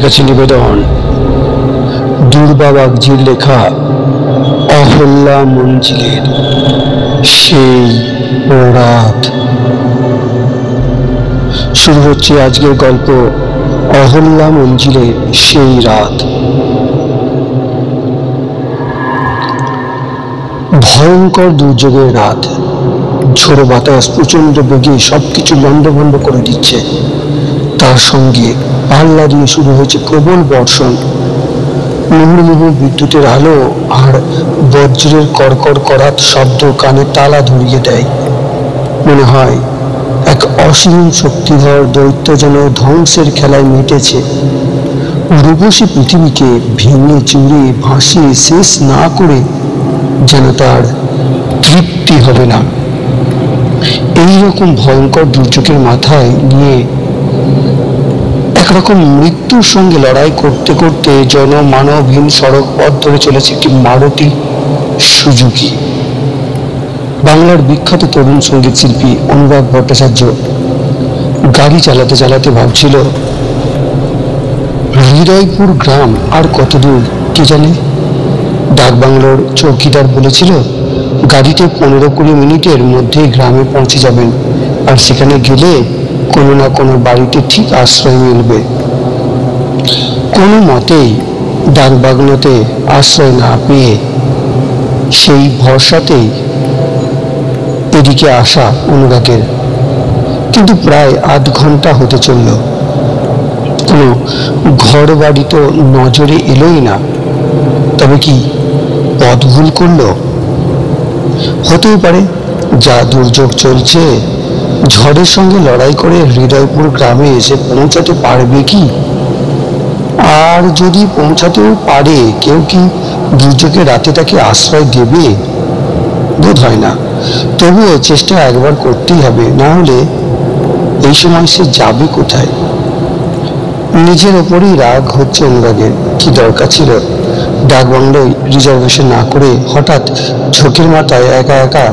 কাছে নিবেদন দুর্বা বাগজির লেখা অহল্যা মঞ্জিলের সেই রাত। শুরু হচ্ছে আজকের গল্প অহল্যা মঞ্জিলের সেই রাত। ভয়ঙ্কর দুর্যোগের রাত। ঝোড়ো বাতাস প্রচন্ড বেগে সবকিছু লন্ডভন্ড করে দিচ্ছে। তার সঙ্গে পাল্লা দিয়ে শুরু হয়েছে প্রবল বর্ষণ। মুহুর্মুহু বিদ্যুতের আলো আর বজ্রের কড়কড় করাত শব্দ কানে তালা ধরিয়ে দেয়। মনে হয় এক অসীম শক্তিধর দৈত্য যেন ধ্বংসের খেলায় মেতেছে। রূপসী পৃথিবীকে ভেঙে চুরে ভাসিয়ে শেষ না করে যেন তার তৃপ্তি হবে না। এইরকম ভয়ঙ্কর দুর্যোগের মাথায় নিয়ে একরকম মৃত্যুর সঙ্গে লড়াই করতে করতে জনমানবহীন সড়ক পথ ধরে চলেছে একটি মারুতি সুজুকি। বাংলার বিখ্যাত তরুণ সঙ্গীত শিল্পী অনুরাগ ভট্টাচার্য গাড়ি চালাতে চালাতে ভাবছিল, হৃদয়পুর গ্রাম আর কত দূর কে জানে। ডাকবাংলোর চৌকিদার বলেছিল গাড়িতে 15-20 মিনিটের মধ্যে গ্রামে পৌঁছে যাবেন, আর সেখানে গেলে কোনো না কোনো বাড়িতে ঠিক আশ্রয় মিলবে। কোনো মতেই ডাকবাংলোতে আশ্রয় না পেয়ে সেই ভরসাতেই এদিকে আসা অনুরাগের। কিন্তু প্রায় আধ ঘন্টা হতে চলল, কোনো ঘর বাড়ি তো নজরে এলোই না। তবে কি পথ ভুল করলো? হতেই পারে। যা দুর্যোগ চলছে, ঝড়ের সঙ্গে লড়াই করে হৃদয়পুর গ্রামে এসে পৌঁছাতে পারবে কি? আর যদি পৌঁছাতেও পারে, কেউ কি দুর্যোগে রাতে তাকে আশ্রয় দেবে? বোধ হয় না। তবুও চেষ্টা একবার করতেই হবে, না হলে এই সময় সে যাবে কোথায়? নিজের ওপরই রাগ হচ্ছে অনুরাগের। কি দরকার ছিল ডাকবাংলোয় রিজার্ভেশন না করে হঠাৎ ঝোঁকের মাথায় একা একা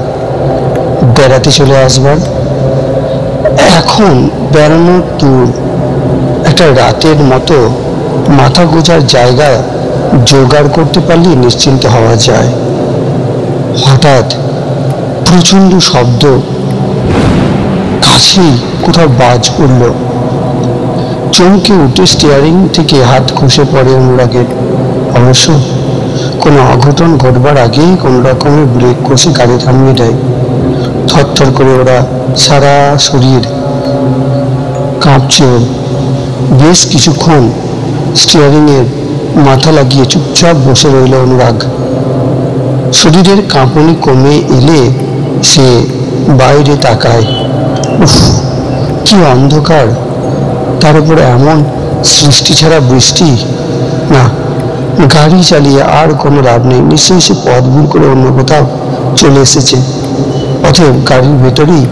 বেড়াতে চলে আসবার? এখন বেড়ানোর দূর, একটা রাতের মতো মাথা গোজার জায়গা জোগাড় করতে পারলে নিশ্চিন্ত হওয়া যায়। হঠাৎ প্রচন্ড শব্দ, কাছেই কোথাও বাজ পড়ল। চমকে উঠে স্টিয়ারিং থেকে হাত খসে পড়ে অনুরাগের। অবশ্য কোনো অঘটন ঘটবার আগেই কোনো রকমের ব্রেক কষে গাড়ি থামিয়ে দেয়। থরথর করে ওরা সারা শরীর কাঁপছে। বেশ কিছুক্ষণ স্টিয়ারিংয়ের মাথা লাগিয়ে চুপচাপ বসে রইল অনুরাগ। শরীরের কাঁপুনি কমে এলে সে বাইরে তাকায়। উফ, কি অন্ধকার! তার উপরে এমন সৃষ্টি ছাড়া বৃষ্টি। না, গাড়ি চালিয়ে আর কোনো লাভ নেই। নিশ্চয়ই সে পথ ভুল করে অন্য কোথাও চলে এসেছে। অতএব গাড়ির ভেতরেই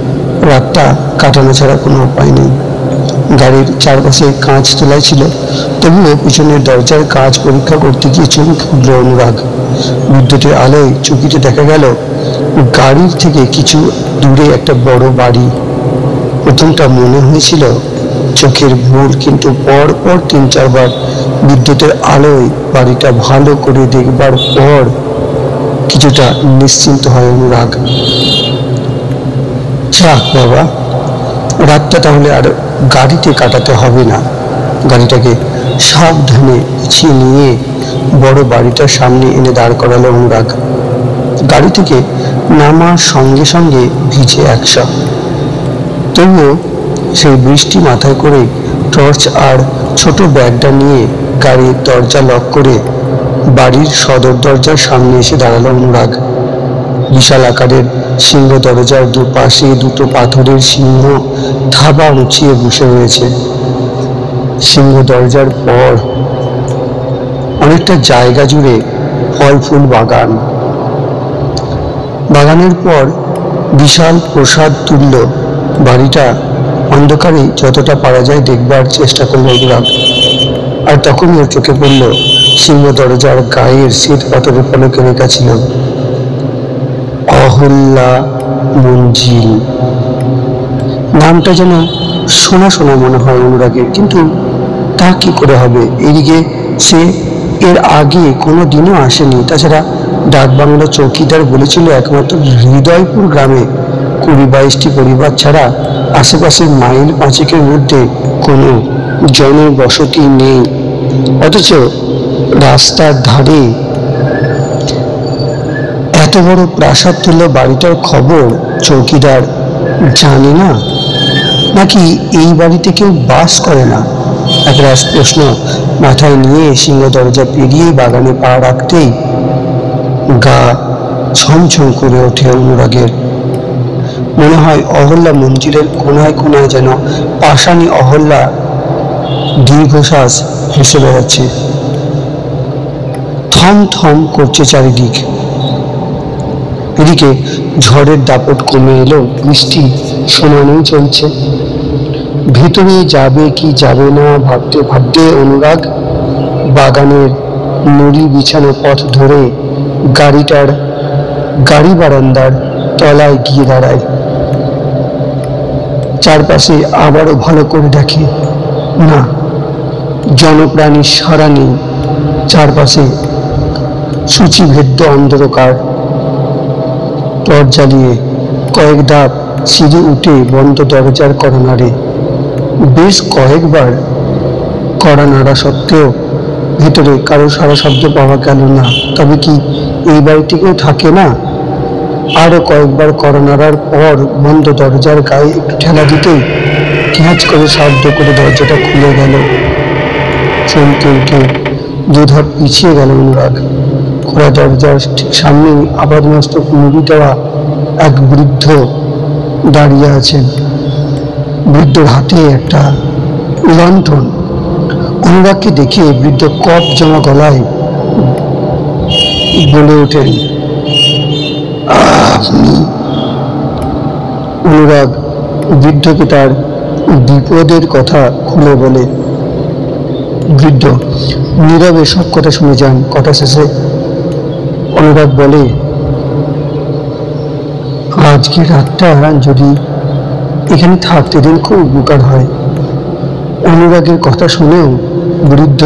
রাতটা কাটানো ছাড়া কোনো উপায় নেই। গাড়ির চারপাশে কাঁচ তোলাই ছিল, তবুও পিছনের দরজার কাঁচ পরীক্ষা করতে গিয়ে চমকে উঠল অনুরাগ। বিদ্যুতের আলোয় চকিতে দেখা গেল গাড়ির থেকে কিছু দূরে একটা বড় বাড়ি। প্রথমটা মনে হয়েছিল চোখের ভুল, কিন্তু পরপর 3-4 বার বিদ্যুতের আলোয় বাড়িটা ভালো করে দেখবার পর কিছুটা নিশ্চিন্ত হয় অনুরাগ। যাক বাবা, রাতটা তাহলে আর গাড়িতে কাটাতে হবে না। গাড়িটাকে সাবধানে পিছিয়ে নিয়ে বড় বাড়িটার সামনে এনে দাঁড় করালো অনুরাগ। গাড়ি থেকে নামার সঙ্গে সঙ্গে ভিজে একসা। তবুও সেই বৃষ্টি মাথায় করে টর্চ আর ছোট ব্যাগটা নিয়ে গাড়ির দরজা লক করে বাড়ির সদর দরজার সামনে এসে দাঁড়ালো অনুরাগ। বিশাল আকারের সিংহ দরজার দুপাশে দুটো পাথরের সিংহ থাবা উঁচিয়ে বসে রয়েছে। সিংহ দরজার পর অনেকটা জায়গা জুড়ে ফল ফুল বাগান। বাগানের পর বিশাল প্রসাদ তুল্য বাড়িটা অন্ধকারে যতটা পারা যায় দেখবার চেষ্টা করলো অনুরাগ। আর তখনই ওর চোখে পড়ল সিংহ দরজার গায়ের শ্বেত পাথরের ফলকে লেখা ছিল অহল্যা মঞ্জিল। নামটা যেন শোনা শোনা মনে হয় অনুরাগের, কিন্তু তা কি করে হবে? এদিকে সে এর আগে কোনো দিনও আসেনি। তাছাড়া ডাকবাংলো চৌকিদার বলেছিল একমাত্র হৃদয়পুর গ্রামে 20-22টি পরিবার ছাড়া আশেপাশের মাইল 5-এর মধ্যে কোনো জনবসতি নেই। অথচ রাস্তার ধারে এত বড় প্রাসাদ তুল্য বাড়িটার খবর চৌকিদার জানে না, নাকি এই বাড়িতে কেউ বাস করে না? একরাশ প্রশ্ন মাথায় নিয়ে সিংহ দরজা পেরিয়ে বাগানে পা রাখতেই গা ছমছম করে ওঠে অনুরাগের। মনে হয় অহল্যা মঞ্জিলের কোনায় কোনায় যেন পাষাণী অহল্যা দীর্ঘশ্বাস হেসে বেড়াচ্ছে। থম থম করছে চারিদিক। এদিকে ঝড়ের দাপট কমে এলো, বৃষ্টি সমানেই চলছে। ভিতরে যাবে কি যাবে না ভাবতে ভাবতে অনুরাগ বাগানের নুড়ি বিছানো পথ ধরে গাড়ি বারান্দার তলায় গিয়ে দাঁড়ায়। চারপাশে আবারও ভালো করে দেখে, না, জনপ্রাণীর সাড়া নেই। চারপাশে সূচিভেদ্য অন্ধকার। টর্চ জ্বালিয়ে কয়েক ধাপ সিঁড়ি উঠে বন্ধ দরজার কড়া নাড়ে। বেশ কয়েকবার কড়া নাড়া সত্ত্বেও ভেতরে কারো সারা শব্দ পাওয়া গেল না। তবে কি এই বাড়িতে কেউ থাকে না? আরো কয়েকবার কড়া নাড়ার পর বন্ধ দরজার গায়ে একটু ঠেলা দিতেই ক্যাঁচ করে শব্দ করে দরজাটা খুলে গেল। চমকে উঠে দুধাপ পিছিয়ে গেল অনুরাগ। খোলা দরজার ঠিক সামনেই আপাদমস্তক মুড়ি দেওয়া এক বৃদ্ধ দাঁড়িয়ে আছেন। বৃদ্ধর হাতে একটা লণ্ঠন। অনুরাগকে দেখে বৃদ্ধ কপ জমা গলায় বলে ওঠেন, আপনি? অনুরাগ বৃদ্ধকে তার বিপদের কথা খুলে বলে। বৃদ্ধ নীরবে সব কথা শুনে যান। কথা শেষে অনুরাগ বলে, আজকে রাতটা যদি এখানে থাকতে দিন খুব উপকার হয়। অনুরাগের কথা শুনেও বৃদ্ধ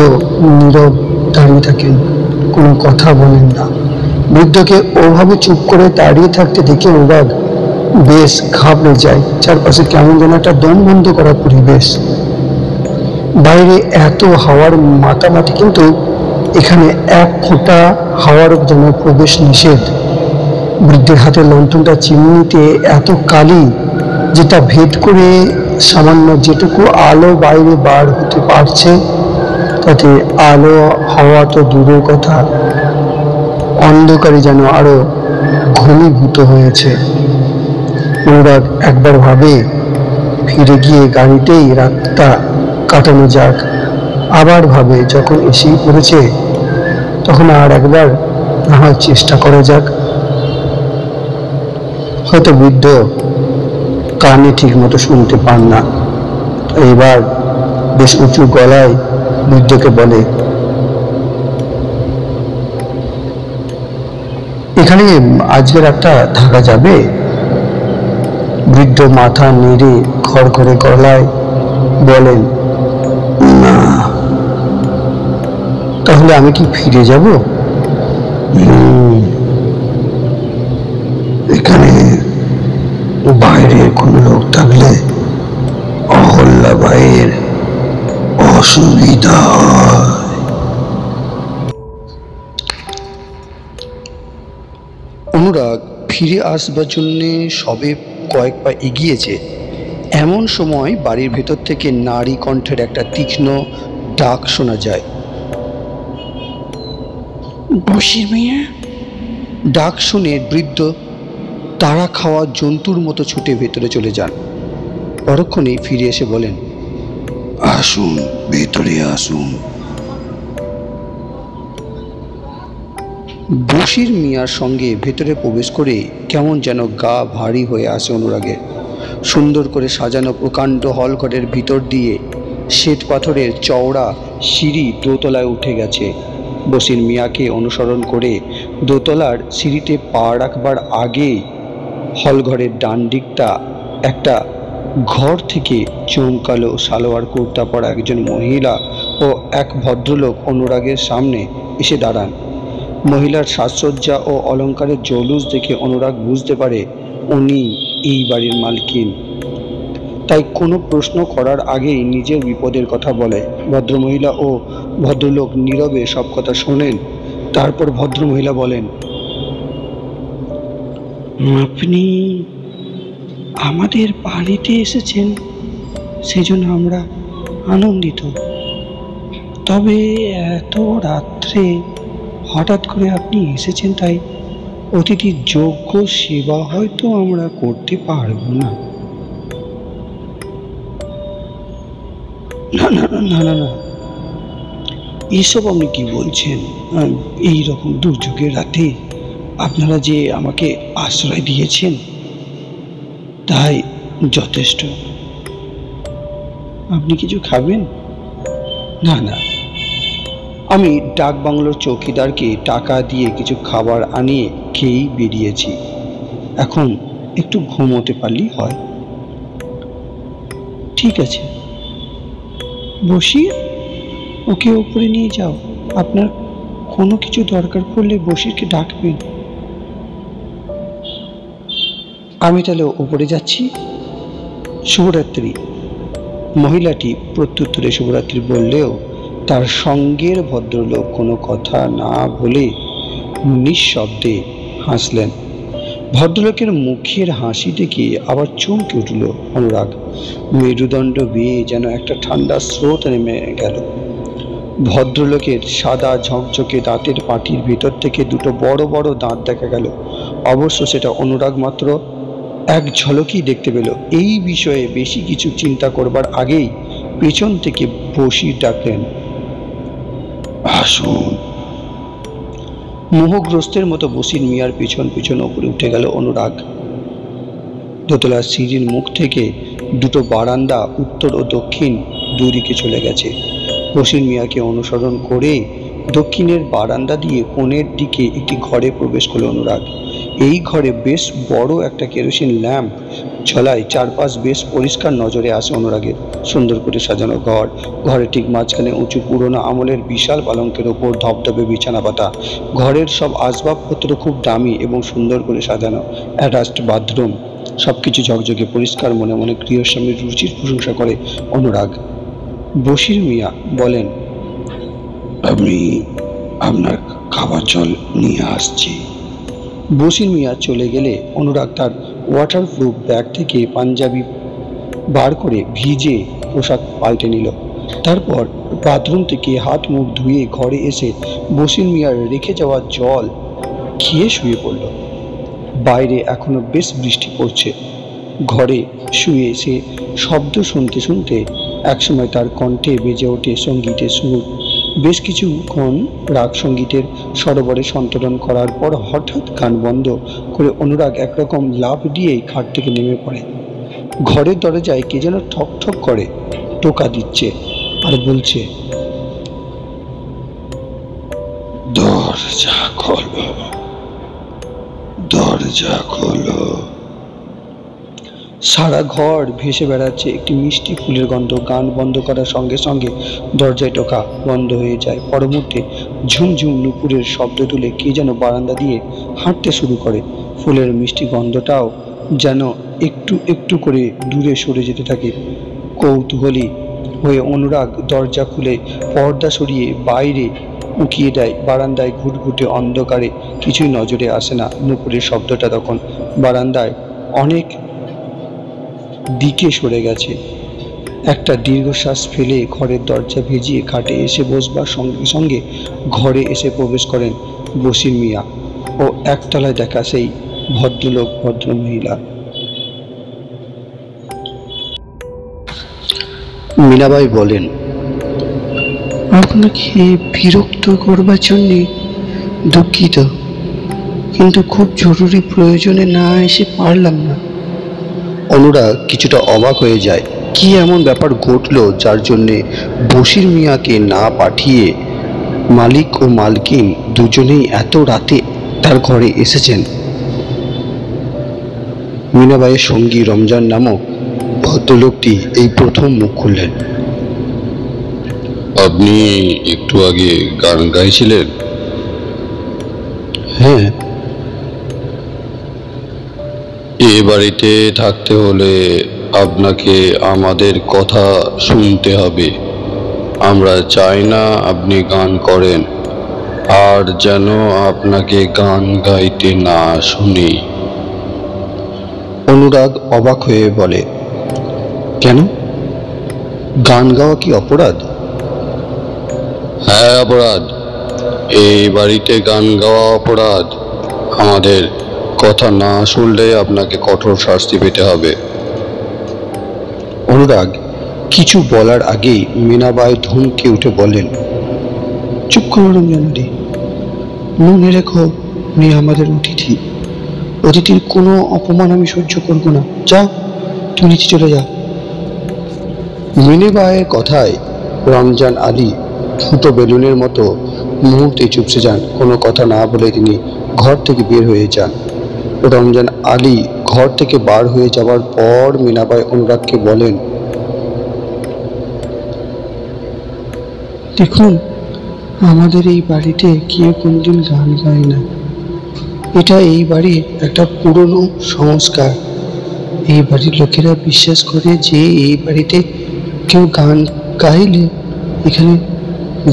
নীরব দাঁড়িয়ে থাকেন, কোনো কথা বলেন না। বৃদ্ধকে ওভাবে চুপ করে দাঁড়িয়ে থাকতে দেখে অনুরাগ বেশ ঘাবড়ে যায়। চারপাশে কেমন যেন একটা দম বন্ধ করা পরিবেশ। বাইরে এত হাওয়ার মাতামাতি, কিন্তু এখানে এক ফোঁটা হাওয়ার যেন প্রবেশ নিষেধ। বৃদ্ধের হাতের লণ্ঠনটা চিমনিতে এত কালি যে তা ভেদ করে সামান্য যেটুকু আলো বাইরে বার হতে পারছে, তাতে আলো হাওয়া তো দূরের কথা, অন্ধকারে যেন আরো ঘনীভূত হয়েছে। অনুরাগ একবার ভাবে ফিরে গিয়ে গাড়িতেই রাতটা কাটানো যাক। আবার ভাবে যখন এসেই পড়েছে তখন আর একবার না হয় চেষ্টা করা যাক। হয়তো বৃদ্ধ কানে ঠিক মতো শুনতে পান না। এবার বেশ উঁচু গলায় বৃদ্ধকে বলে, এখানে আজকের একটা থাকা যাবে? বৃদ্ধ মাথা নেড়ে খড়খড়ে গলায় বলেন, না। তাহলে আমি কি ফিরে যাব? এখানে বাইরে কোনো লোক থাকলে অহল্যাবাইয়ের অসুবিধা হয়। অনুরাগ ফিরে আসবার জন্যে সবে কয়েক পা এগিয়েছে, এমন সময় বাড়ির ভেতর থেকে নারী কণ্ঠের একটা তীক্ষ্ণ ডাক শোনা যায়। বসির মেয়ে। ডাক শুনে বৃদ্ধ তাড়া খাওয়া জন্তুর মতো ছুটে ভেতরে চলে যান। পরক্ষণেই ফিরে এসে বলেন, আসুন, ভেতরে আসুন। বশির মিয়ার সঙ্গে ভেতরে প্রবেশ করে কেমন যেন গা ভারী হয়ে আসে অনুরাগের। সুন্দর করে সাজানো প্রকাণ্ড হলঘরের ভিতর দিয়ে শ্বেত পাথরের চওড়া সিঁড়ি দোতলায় উঠে গেছে। বশির মিয়াকে অনুসরণ করে দোতলার সিঁড়িতে পা রাখবার আগেই হলঘরের ডান দিকটা একটা ঘর থেকে চমকালো সালোয়ার কুর্তা পরা একজন মহিলা ও এক ভদ্রলোক অনুরাগের সামনে এসে দাঁড়ান। মহিলার সাজসজ্জা ও অলংকারের জৌলুস দেখে অনুরাগ বুঝতে পারে উনি এই বাড়ির মালকিন। তাই কোনো প্রশ্ন করার আগেই নিজের বিপদের কথা বলে। ভদ্রমহিলা ও ভদ্রলোক নীরবে সব কথা শোনেন। তারপর ভদ্রমহিলা বলেন, আপনি আমাদের বাড়িতে এসেছেন, সেজন্য আমরা আনন্দিত। তবে এত রাত্রে হঠাৎ করে আপনি এসেছেন, তাই অতিথির যোগ্য সেবা হয়তো আমরা করতে পারবো না। না না না না না, এসব আপনি কি বলছেন? এই রকম দুর্যোগের রাতে আপনারা যে আমাকে আশ্রয় দিয়েছেন তাই যথেষ্ট। আপনি কিছু খাবেন? না না, আমি ডাক বাংলোর চৌকিদারকে টাকা দিয়ে কিছু খাবার আনিয়ে খেয়েই বেরিয়েছি। এখন একটু ঘুমোতে পারলেই হয়। ঠিক আছে, বসির, ওকে উপরে নিয়ে যাও। আপনার কোনো কিছু দরকার পড়লে বসিরকে ডাকবেন। আমি তাহলে উপরে যাচ্ছি। শুভরাত্রি। মহিলাটি প্রত্যুত্তরে শুভরাত্রি বললেও তার সঙ্গের ভদ্রলোক কোনো কথা না বলে নিঃশব্দে হাসলেন। ভদ্রলোকের মুখের হাসি দেখে আবার চমকে উঠল অনুরাগ। মেরুদণ্ড বেয়ে যেন একটা ঠান্ডা স্রোত নেমে গেল। ভদ্রলোকের সাদা ঝকঝকে দাঁতের পাটির ভেতর থেকে দুটো বড় বড় দাঁত দেখা গেল। অবশ্য সেটা অনুরাগ মাত্র এক ঝলকই দেখতে পেল। এই বিষয়ে বেশি কিছু চিন্তা করবার আগেই পেছন থেকে বসির ডাকলেন, আসুন। মোহগ্রস্তের মতো বসির মিয়ার পিছন পিছন উপরে উঠে গেল অনুরাগ। দোতলার সিঁড়ির মুখ থেকে দুটো বারান্দা উত্তর ও দক্ষিণ দুই দিকে চলে গেছে। বসির মিয়াকে অনুসরণ করে দক্ষিণের বারান্দা দিয়ে কোণের দিকে একটি ঘরে প্রবেশ করল অনুরাগ। এই ঘরে বেশ বড় একটা কেরোসিন ল্যাম্প ঝলায়। চারপাশ বেশ পরিষ্কার নজরে আসে অনুরাগের। সুন্দর করে সাজানো ঘর। ঘরের ঠিক মাঝখানে উঁচু পুরোনো আমলের বিশাল পালঙ্কের ওপর ধবধবে বিছানা পাতা। ঘরের সব আসবাবপত্র খুব দামি এবং সুন্দর করে সাজানো। Attached bathroom. সবকিছু ঝকঝকে পরিষ্কার। মনে মনে গৃহস্বামীর রুচির প্রশংসা করে অনুরাগ। বশির মিয়া বলেন, আমি আপনার খাবার জল নিয়ে আসছি। বশির মিয়া চলে গেলে অনুরাগ তার ওয়াটারপ্রুফ ব্যাগ থেকে পাঞ্জাবি বার করে ভিজে পোশাক পাল্টে নিল। তারপর বাথরুম থেকে হাত মুখ ধুয়ে ঘরে এসে বশির মিয়ার রেখে যাওয়া জল খেয়ে শুয়ে পড়ল। বাইরে এখনো বেশ বৃষ্টি পড়ছে। ঘরে শুয়ে সে শব্দ শুনতে শুনতে একসময় তার কণ্ঠে বেজে ওঠে সঙ্গীতের সুর। বেশ কিছুক্ষণ রাগ সঙ্গীতের সরোবরে সন্তরণ করার পর হঠাৎ গান বন্ধ করে অনুরাগ একরকম লাফ দিয়েই খাট থেকে নেমে পড়ে। ঘরের দরজায় কে যেন ঠক ঠক করে টোকা দিচ্ছে আর বলছে, দরজা খোলো, দরজা খোলো। সারা ঘর ভেসে বেড়াচ্ছে একটি মিষ্টি ফুলের গন্ধ। গান বন্ধ করার সঙ্গে সঙ্গে দরজায় টোকা বন্ধ হয়ে যায়। পর মুহূর্তে ঝুমঝুম নুপুরের শব্দ তুলে কে যেন বারান্দা দিয়ে হাঁটতে শুরু করে। ফুলের মিষ্টি গন্ধটাও যেন একটু একটু করে দূরে সরে যেতে থাকে। কৌতূহলী হয়ে অনুরাগ দরজা খুলে পর্দা সরিয়ে বাইরে উঁকিয়ে দেয়। বারান্দায় ঘুটঘুটে অন্ধকারে কিছুই নজরে আসে না। নুপুরের শব্দটা তখন বারান্দায় অনেক দিকে সরে গেছে। একটা দীর্ঘশ্বাস ফেলে ঘরের দরজা ভেজিয়ে খাটে এসে বসবার সঙ্গে সঙ্গে ঘরে এসে প্রবেশ করেন বশির মিয়া ও একতলায় দেখা সেই ভদ্রলোক ভদ্রমহিলা। মীনাবাই বলেন, আপনাকে বিরক্ত করবার জন্যে দুঃখিত, কিন্তু খুব জরুরি প্রয়োজনে না এসে পারলাম না। অনুরাগ কিছুটা অবাক হয়ে যায়। কি এমন ব্যাপার ঘটলো যার জন্যে বশির মিয়াকে না পাঠিয়ে মালিক ও মালকিন দুজনেই এত রাতে তার ঘরে এসেছেন? মীনাবাইয়ের সঙ্গী রমজান নামক ভদ্রলোকটি এই প্রথম মুখ খুললেন। আপনি একটু আগে গান গাইছিলেন? হ্যাঁ। এ বাড়িতে থাকতে হলে আপনাকে আমাদের কথা শুনতে হবে। আমরা চাই না আপনি গান করেন, আর যেন আপনাকে গান গাইতে না শুনি। অনুরাগ অবাক হয়ে বলে, কেন? গান গাওয়া কি অপরাধ? হ্যাঁ, অপরাধ। এই বাড়িতে গান গাওয়া অপরাধ। আমাদের কথা না শুনলে আপনাকে কঠোর শাস্তি পেতে হবে। অনুরাগ কিছু বলার আগেই মীনাবাই ধমকে উঠে বলেন, চুপ করো রমজানুরি, মনে রেখো উনি আমাদের অতিথি। অতিথির কোনো অপমান আমি সহ্য করবো না। যাও, তুমি নিচে চলে যাও। মীনাবাইয়ের কথায় রমজান আলী ফুটো বেলুনের মতো মুহূর্তে চুপসে যান। কোনো কথা না বলে তিনি ঘর থেকে বের হয়ে যান। রমজান আলী ঘর থেকে বার হয়ে যাওয়ার পর মীনাবাই অনুরাগকে বলেন, দেখুন, আমাদের এই বাড়িতে কেউ কোনদিন গান গায় না। এটা এই বাড়ির একটা পুরনো সংস্কার। এই বাড়ির লোকেরা বিশ্বাস করে যে এই বাড়িতে কেউ গান গাইলে এখানে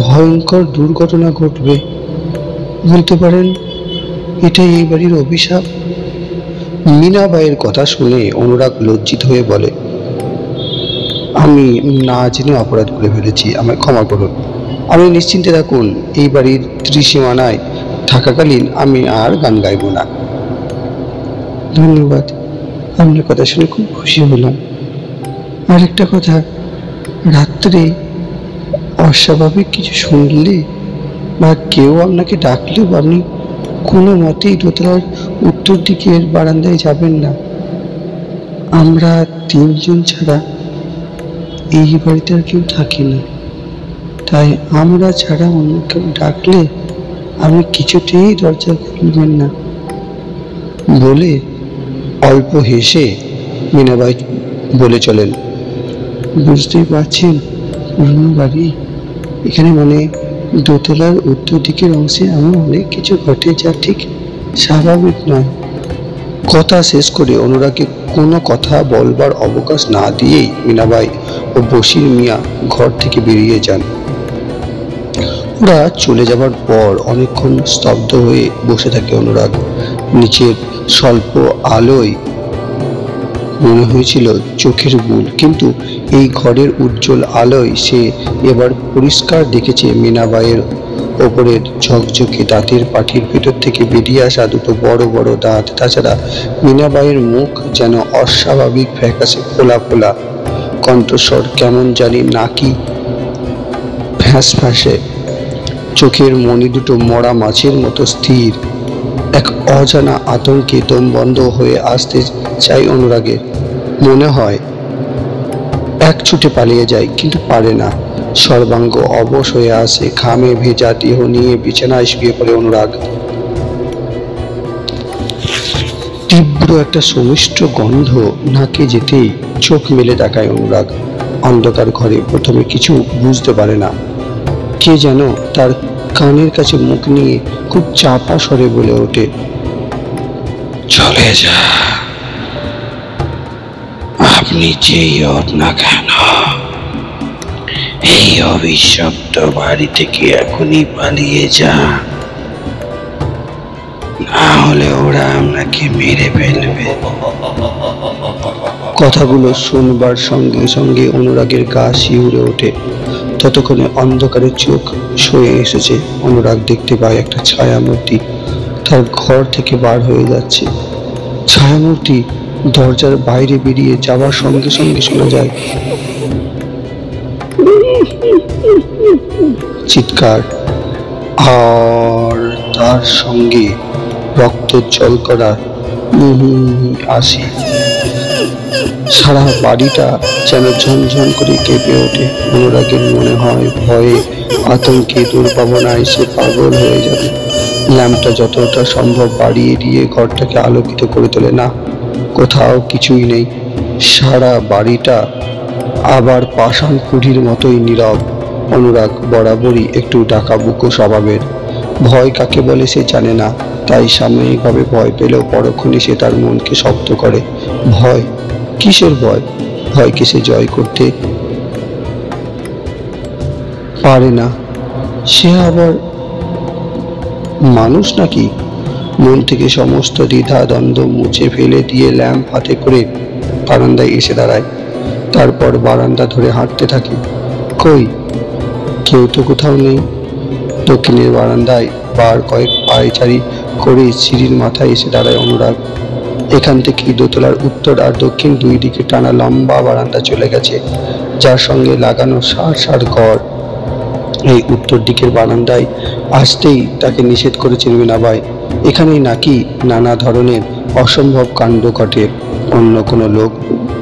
ভয়ঙ্কর দুর্ঘটনা ঘটবে। বলতে পারেন এটা এই বাড়ির অভিশাপ। মীনাবাইয়ের কথা শুনে অনুরাগ লজ্জিত হয়ে বলে, আমি না জেনে অপরাধ করে ফেলেছি, আমায় ক্ষমা করুন। আপনি নিশ্চিন্তে থাকুন, এই বাড়ির ত্রিসীমানায় থাকাকালীন আমি আর গান গাইব না। ধন্যবাদ, আপনার কথা শুনে খুব খুশি হলাম। আর একটা কথা, রাত্রে অস্বাভাবিক কিছু শুনলে বা কেউ আপনাকে ডাকলেও আপনি কোনো মতেই দোতলার উত্তর দিকের বারান্দায় যাবেন না। আমরা তিনজন ছাড়া এই বাড়িতে আর কেউ থাকি না, তাই আমরা ছাড়া অন্য কেউ ডাকলে আপনি কিছুতেই দরজা খুলবেন না। বলে অল্প হেসে মীনাবাই বলে চলেন, বুঝতেই পারছেন পুরনো বাড়ি, এখানে মানে দোতলার উত্তর দিকের অংশে এমন অনেক কিছু ঘটে যা ঠিক স্বাভাবিক নয়। কথা শেষ করে অনুরাগকে কোনো কথা বলবার অবকাশ না দিয়েই মীনাবাই ও বশির মিয়া ঘর থেকে বেরিয়ে যান। ওরা চলে যাবার পর অনেকক্ষণ স্তব্ধ হয়ে বসে থাকে অনুরাগ। নিচের স্বল্প আলোয় মনে হয়েছিল চোখের ভুল, কিন্তু এই ঘরের উজ্জ্বল আলোয় সে এবার পরিষ্কার দেখেছে মীনাবাইয়ের ওপরের ঝকঝকে দাঁতের পাটির ভেতর থেকে বেরিয়ে আসা দুটো বড় বড় দাঁত। তাছাড়া মীনাবাইয়ের মুখ যেন অস্বাভাবিক ফ্যাকাশে ফোলা ফোলা, কণ্ঠস্বর কেমন জানি নাকি ফ্যাঁসফ্যাঁসে, চোখের মণি দুটো মরা মাছের মতো স্থির। এক অজানা আতঙ্কে দম বন্ধ হয়ে আসতে চাই অনুরাগের। মনে হয় এক ছুটে পালিয়ে যায়, কিন্তু পারে না। সর্বাঙ্গ অবশ হয়ে আসে, ঘামে ভেজা দেহ নিয়ে বিছানায় শুয়ে পড়ে অনুরাগ। তীব্র একটা সুমিষ্ট গন্ধ নাকে যেতেই চোখ মেলে তাকায় অনুরাগ। অন্ধকার ঘরে প্রথমে কিছু বুঝতে পারে না। কে যেন তার কানের কাছে মুখ নিয়ে খুব চাপা স্বরে বলে ওঠে, চলে যা, আপনি যেই হোক না কেন এই অভিশপ্ত বাড়ি থেকে এখনই পালিয়ে যা, না হলে ওরা আপনাকে মেরে ফেলবে। কথাগুলো শুনবার সঙ্গে সঙ্গে অনুরাগের গা শিউরে ওঠে। ততক্ষণে অন্ধকারের চোখ সয়ে এসেছে। অনুরাগ দেখতে পায় একটা ছায়ামূর্তি তার ঘর থেকে বার হয়ে যাচ্ছে। ছায়ামূর্তি দরজার বাইরে বেরিয়ে যাওয়ার সঙ্গে সঙ্গে শোনা যায় চিৎকার, আর তার সঙ্গে রক্ত জল করা আসি। সারা বাড়িটা যেন ঝনঝন করে কেঁপে ওঠে। অনুরাগের মনে হয় ভয়ে আতঙ্কে দুর্ভাবনায় সে পাগল হয়ে যাবে। ল্যাম্পটা যতটা সম্ভব বাড়িয়ে দিয়ে ঘরটাকে আলোকিত করে তোলে। না, কোথাও কিছুই নেই। সারা বাড়িটা আবার পাষাণ কুঠির মতোই নীরব। অনুরাগ বরাবরই একটু ডাকাবুকো স্বভাবের। ভয় কাকে বলে সে জানে না, তাই সাময়িকভাবে ভয় পেলেও পরক্ষণে সে তার মনকে শক্ত করে। ভয়? কিসের ভয়? ভয়কে সে জয় করতে পারে না। সে আবার মানুষ নাকি? মন থেকে সমস্ত দ্বিধা দ্বন্দ্ব মুছে ফেলে দিয়ে ল্যাম্প হাতে করে বারান্দায় এসে দাঁড়ায়। তারপর বারান্দা ধরে হাঁটতে থাকে। কই, কেউ তো কোথাও নেই। দক্ষিণের বারান্দায় বার কয়েক পায়চারি করে সিঁড়ির মাথায় এসে দাঁড়ায় অনুরাগ। এখান থেকে দোতলার উত্তর আর দক্ষিণ দুই দিকে টানা লম্বা বারান্দা চলে গেছে, যার সঙ্গে লাগানো সার সার ঘর। এই উত্তর দিকের বারান্দায় আসতেই তাকে নিষেধ করেছেন মীনাবাই। এখানেই নাকি নানা ধরনের অসম্ভব কাণ্ড ঘটে। অন্য কোনো লোক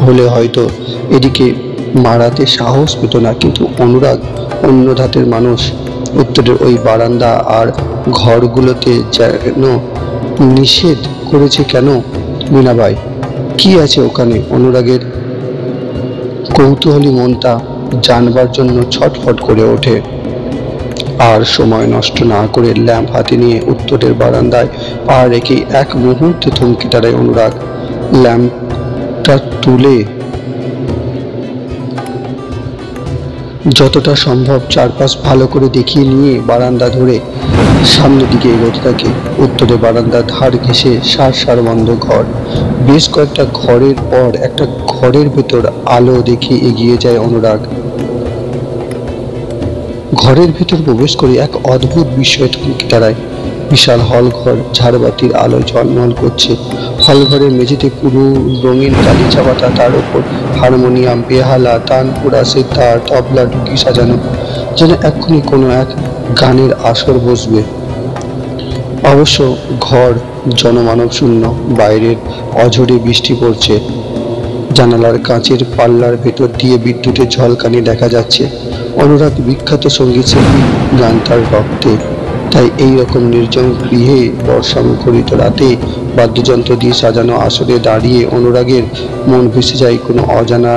হলে হয়তো এদিকে মারাতে সাহস পেত না, কিন্তু অনুরাগ অন্য ধাতের মানুষ। উত্তরের ওই বারান্দা আর ঘরগুলোতে যেন নিষেধ করেছে কেন মীনাবাই? কি আছে ওখানে? অনুরাগের কৌতূহলী মনটা জানবার জন্য ছটফট করে ওঠে। আর সময় নষ্ট না করে ল্যাম্প হাতে নিয়ে উত্তরের বারান্দায় পা রেখে এক মুহূর্তে থমকে দাঁড়ায় অনুরাগ। ল্যাম্পটা তুলে যতটা সম্ভব চারপাশ ভালো করে দেখিয়ে নিয়ে বারান্দা ধরে সামনের দিকে এগোতে থাকে। উত্তরে বারান্দার ধার ঘেঁষে সার সার বন্ধ ঘর। বেশ কয়েকটা ঘরের পর একটা ঘরের ভেতর আলো দেখে এগিয়ে যায় অনুরাগ। ঘরের ভেতর প্রবেশ করে এক অদ্ভুত বিস্ময়ে থমকে দাঁড়ায়। বিশাল হল ঘর, ঝাড়বাতির আলো ঝলমল করছে। হল ঘরের মেঝেতে পুরো রঙিন গালিচা পাতা, তার উপর হারমোনিয়াম, বেহালা, তানপুরা, সিতার, তবলা ঢুকি সাজানো, যেন এক্ষুনি কোনো এক গানের আসর বসবে। অবশ্য ঘর জনমানব শূন্য। বাইরের অঝোরে বৃষ্টি পড়ছে। জানালার কাঁচের পাল্লার ভেতর দিয়ে বিদ্যুতের ঝলকানি দেখা যাচ্ছে। অনুরাগ বিখ্যাত সঙ্গীত শিল্পী, গান তার রক্তে। তাই এই রকম নির্জন গৃহে বর্ষামুখরিত রাতে বাদ্যযন্ত্র দিয়ে সাজানো আসরে দাঁড়িয়ে অনুরাগের মন ভেসে যায় কোনো অজানা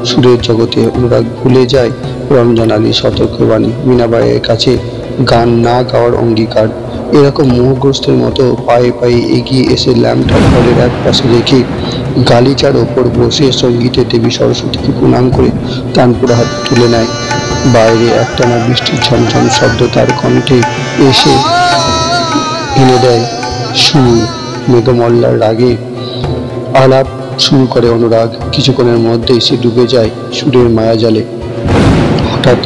সুরের জগতে। অনুরাগ ভুলে যায় রমজান আলীর সতর্কবাণী, মীনাবাইয়ের কাছে গান না গাওয়ার অঙ্গীকার। এরকম মোহগ্রস্তের মতো পায়ে পায়ে এগিয়ে এসে ল্যাম্পটা ঘরের এক পাশে রেখে গালিচার ওপর বসে সঙ্গীতের দেবী সরস্বতীকে প্রণাম করে তানপুরা হাত তুলে নেয়। বাইরে একটানা বৃষ্টির ঝমঝম শব্দ তার কণ্ঠে এসে এনে দেয় সুর। মেঘমল্লার রাগে আলাপ শুরু করে অনুরাগ। কিছুক্ষণের মধ্যেই সে ডুবে যায় সুরের মায়াজালে। হঠাৎ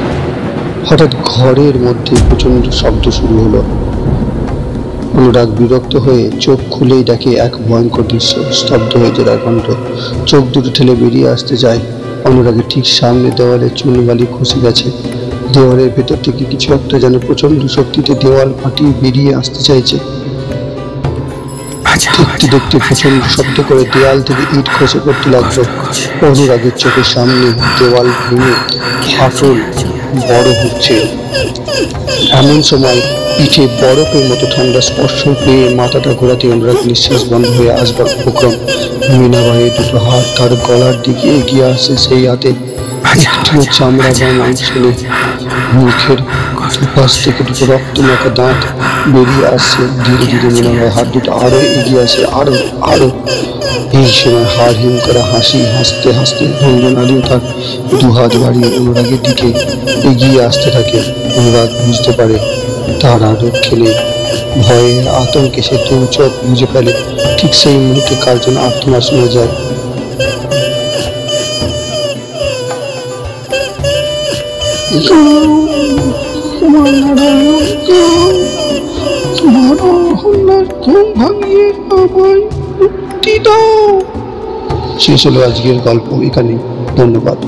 হঠাৎ ঘরের মধ্যে প্রচণ্ড শব্দ শুরু হলো। অনুরাগ বিরক্ত হয়ে চোখ খুলেই দেখে এক ভয়ঙ্কর দৃশ্য। স্তব্ধ হয়ে যায় তার কণ্ঠ। চোখ দুটো ঠেলে বেরিয়ে আসতে যায়। অনুরাগের ঠিক সামনে দেওয়ালে চুনবালি খসে গেছে। দেওয়ালের ভেতর থেকে কিছু একটা যেন প্রচণ্ড শক্তিতে দেওয়াল ফাটিয়ে বেরিয়ে আসতে চাইছে। দেখতে দেখতে প্রচণ্ড শব্দ করে দেওয়াল থেকে ইট খসে পড়তে লাগলো। অনুরাগের চোখের সামনে দেওয়াল ভেঙে ফাটল বড় হচ্ছে। এমন সময় পিঠে বরফের মতো ঠান্ডা স্পর্শ পেয়ে মাথাটা ঘোরাতে অনুরাগ নিঃশ্বাস বন্ধ হয়ে আসবার উপক্রম। মীনাবাইয়ের দুটো হাত তার গলার দিকে এগিয়ে আসে। সেই হাতে একটিও চামড়া বা মাংস নেই। মুখের দুপাশ থেকে দুটো রক্ত মাখা দাঁত বেরিয়ে আসছে। ধীরে ধীরে মীনাবাইয়ের হাত দুটো আরো এগিয়ে আসে, আরো আরো। এই সময় হাড় হিম করা হাসি হাসতে হাসতে রমজান আলী তার দুহাত বাড়িয়ে অনুরাগের দিকে এগিয়ে আসতে থাকে। অনুরাগ বুঝতে পারে তার আর রক্ষে নেই। ভয়ে আতঙ্কে সে দু চোখ বুঝে ফেলে। ঠিক সেই মুহূর্তে কার জন্য আর্তনাদ শোনা যায়। শেষ হলো আজকের গল্প এখানে। ধন্যবাদ।